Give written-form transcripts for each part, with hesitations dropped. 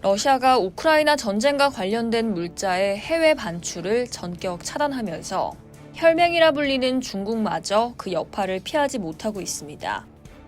러시아가 우크라이나 전쟁과 관련된 물자의 해외 반출을 전격 차단하면서 혈맹이라 불리는 중국마저 그 여파를 피하지 못하고 있습니다.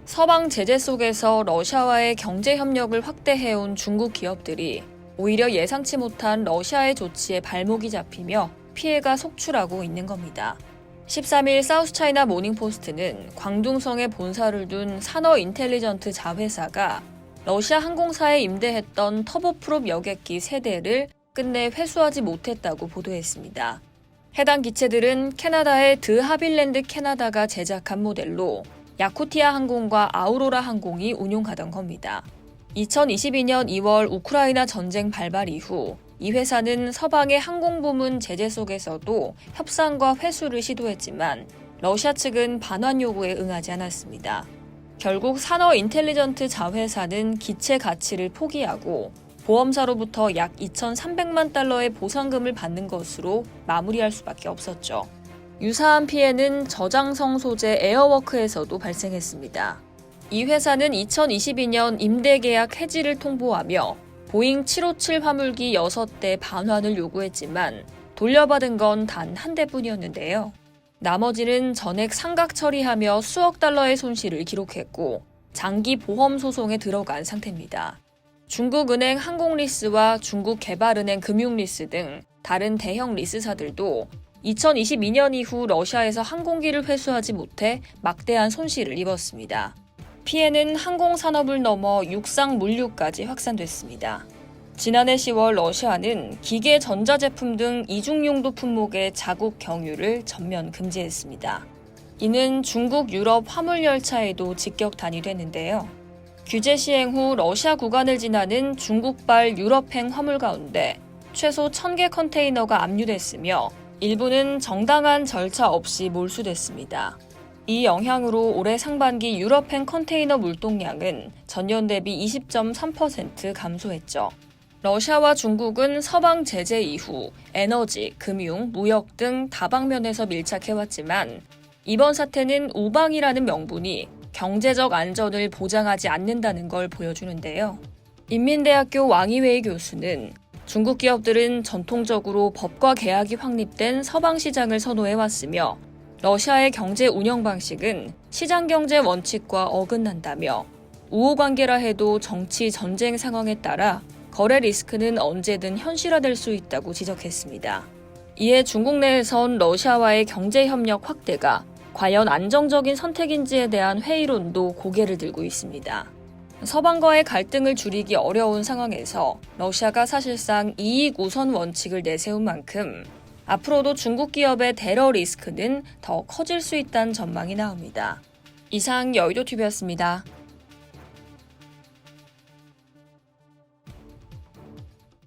서방 제재 속에서 러시아와의 경제 협력을 확대해온 중국 기업들이 오히려 예상치 못한 러시아의 조치에 발목이 잡히며 피해가 속출하고 있는 겁니다. 13일 사우스차이나 모닝포스트는 광둥성에 본사를 둔 산어 인텔리전트 자회사가 러시아 항공사에 임대했던 터보프롭 여객기 3대를 끝내 회수하지 못했다고 보도했습니다. 해당 기체들은 캐나다의 드 하빌랜드 캐나다가 제작한 모델로 야쿠티아 항공과 아우로라 항공이 운용하던 겁니다. 2022년 2월 우크라이나 전쟁 발발 이후 이 회사는 서방의 항공부문 제재 속에서도 협상과 회수를 시도했지만 러시아 측은 반환 요구에 응하지 않았습니다. 결국 산어 인텔리전트 자회사는 기체 가치를 포기하고 보험사로부터 약 2,300만 달러의 보상금을 받는 것으로 마무리할 수밖에 없었죠. 유사한 피해는 저장성 소재 에어워크에서도 발생했습니다. 이 회사는 2022년 임대계약 해지를 통보하며 보잉 757 화물기 6대 반환을 요구했지만 돌려받은 건 단 한 대뿐이었는데요. 나머지는 전액 상각 처리하며 수억 달러의 손실을 기록했고 장기 보험 소송에 들어간 상태입니다. 중국은행 항공리스와 중국개발은행 금융리스 등 다른 대형 리스사들도 2022년 이후 러시아에서 항공기를 회수하지 못해 막대한 손실을 입었습니다. 피해는 항공산업을 넘어 육상 물류까지 확산됐습니다. 지난해 10월 러시아는 기계 전자제품 등 이중용도 품목의 자국 경유를 전면 금지했습니다. 이는 중국 유럽 화물열차에도 직격탄이 됐는데요. 규제 시행 후 러시아 구간을 지나는 중국발 유럽행 화물 가운데 최소 1,000개 컨테이너가 압류됐으며 일부는 정당한 절차 없이 몰수됐습니다. 이 영향으로 올해 상반기 유럽행 컨테이너 물동량은 전년 대비 20.3% 감소했죠. 러시아와 중국은 서방 제재 이후 에너지, 금융, 무역 등 다방면에서 밀착해왔지만 이번 사태는 우방이라는 명분이 경제적 안전을 보장하지 않는다는 걸 보여주는데요. 인민대학교 왕이웨이 교수는 중국 기업들은 전통적으로 법과 계약이 확립된 서방 시장을 선호해왔으며 러시아의 경제 운영 방식은 시장 경제 원칙과 어긋난다며 우호관계라 해도 정치 전쟁 상황에 따라 거래 리스크는 언제든 현실화될 수 있다고 지적했습니다. 이에 중국 내에선 러시아와의 경제 협력 확대가 과연 안정적인 선택인지에 대한 회의론도 고개를 들고 있습니다. 서방과의 갈등을 줄이기 어려운 상황에서 러시아가 사실상 이익 우선 원칙을 내세운 만큼 앞으로도 중국 기업의 테러 리스크는 더 커질 수 있다는 전망이 나옵니다. 이상 여의도TV였습니다.